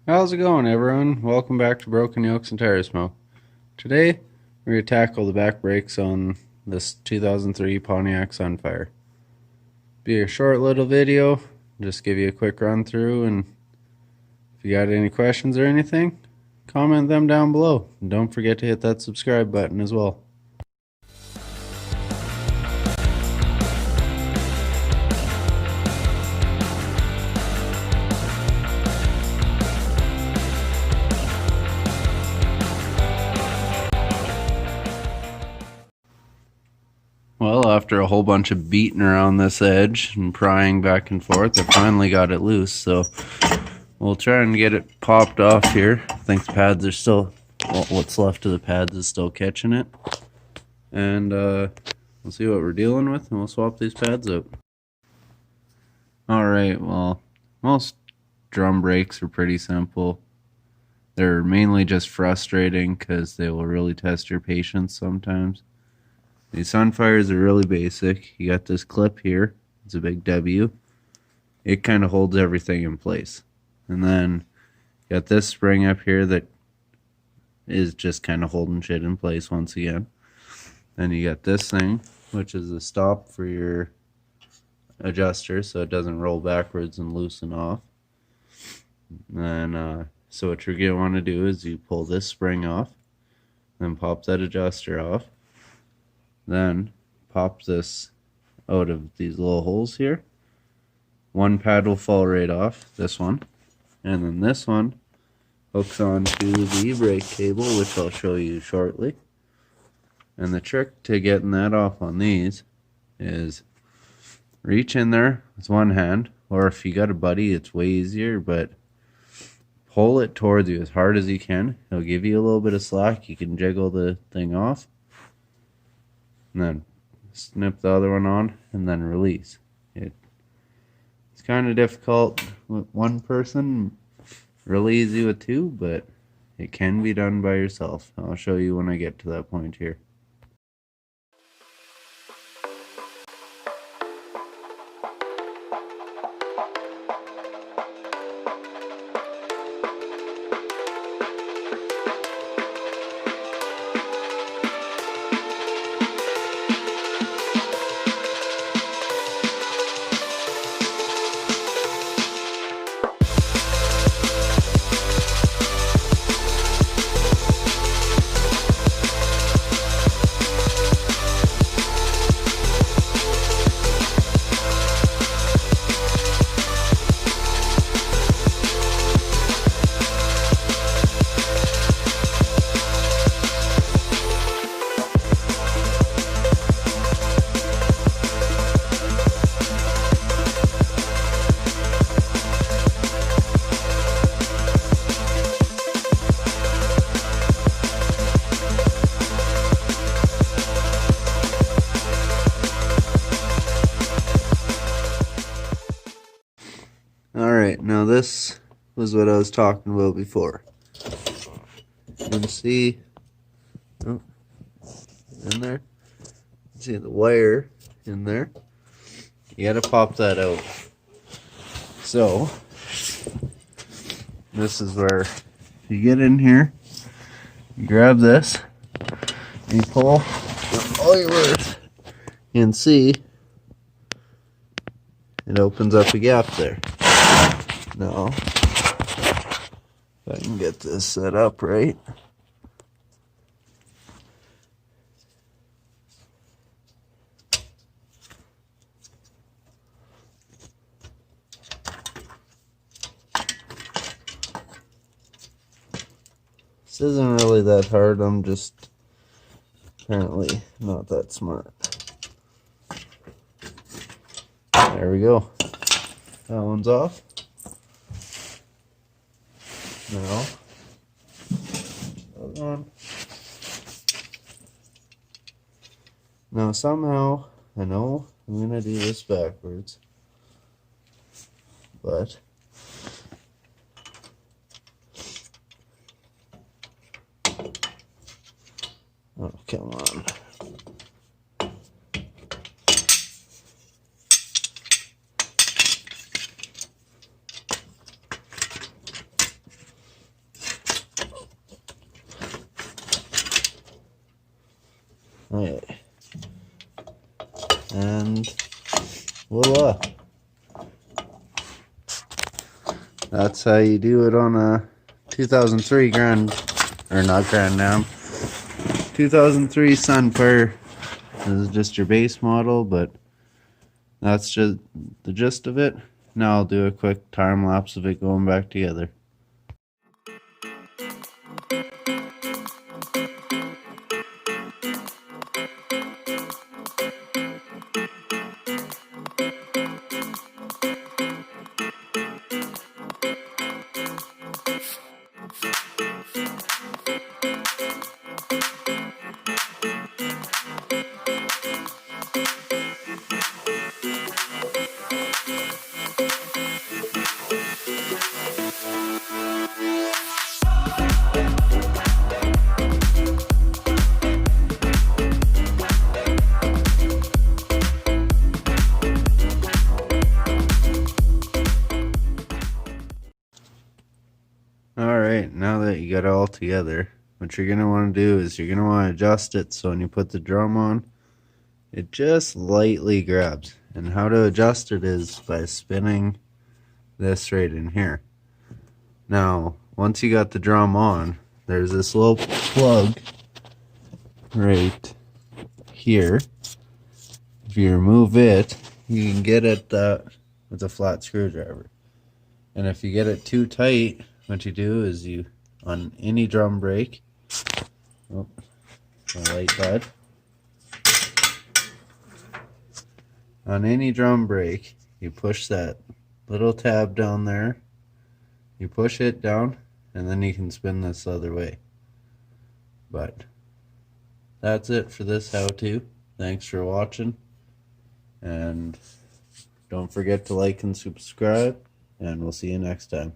How's it going, everyone? Welcome back to Broken Yokes and Tire Smoke. Today, we're going to tackle the back brakes on this 2003 Pontiac Sunfire. Be a short little video, just give you a quick run through, and if you got any questions or anything, comment them down below. And don't forget to hit that subscribe button as well. Well, after a whole bunch of beating around this edge and prying back and forth, I finally got it loose, so we'll try and get it popped off here. I think the pads are still, well, what's left of the pads is still catching it. And we'll see what we're dealing with, and we'll swap these pads out. Alright, well, most drum brakes are pretty simple. They're mainly just frustrating because they will really test your patience sometimes. These Sunfires are really basic. You got this clip here. It's a big W. It kind of holds everything in place. And then you got this spring up here that is just kind of holding shit in place once again. Then you got this thing, which is a stop for your adjuster so it doesn't roll backwards and loosen off. And then, so what you're going to want to do is you pull this spring off, then pop that adjuster off. Then pop this out of these little holes here. One pad will fall right off, this one. And then this one hooks onto the brake cable, which I'll show you shortly. And the trick to getting that off on these is reach in there with one hand, or if you got a buddy, it's way easier, but pull it towards you as hard as you can. It'll give you a little bit of slack. You can jiggle the thing off. And then snip the other one on, and then release. It's kind of difficult with one person, really easy with two, but it can be done by yourself. I'll show you when I get to that point here. Alright, now this was what I was talking about before. You can see, oh, in there, see the wire in there. You gotta pop that out. So, this is where you get in here, you grab this, you pull all your worth. You can see it opens up a gap there. Now, if I can get this set up right. This isn't really that hard, I'm just apparently not that smart. There we go. That one's off. Now, other one. Now somehow, I know I'm gonna do this backwards, but oh, come on. Okay. And voila. That's how you do it on a 2003 not Grand Am, 2003 Sunfire. This is just your base model, but that's just the gist of it. Now I'll do a quick time lapse of it going back together. Alright, now that you got it all together, what you're going to want to do is you're going to want to adjust it so when you put the drum on, it just lightly grabs. And how to adjust it is by spinning this right in here. Now, once you got the drum on, there's this little plug right here. If you remove it, you can get it with a flat screwdriver. And if you get it too tight, what you do is you, on any drum brake, oh, my light died. On any drum brake, you push that little tab down there, you push it down, and then you can spin this other way. But that's it for this how-to. Thanks for watching, and don't forget to like and subscribe, and we'll see you next time.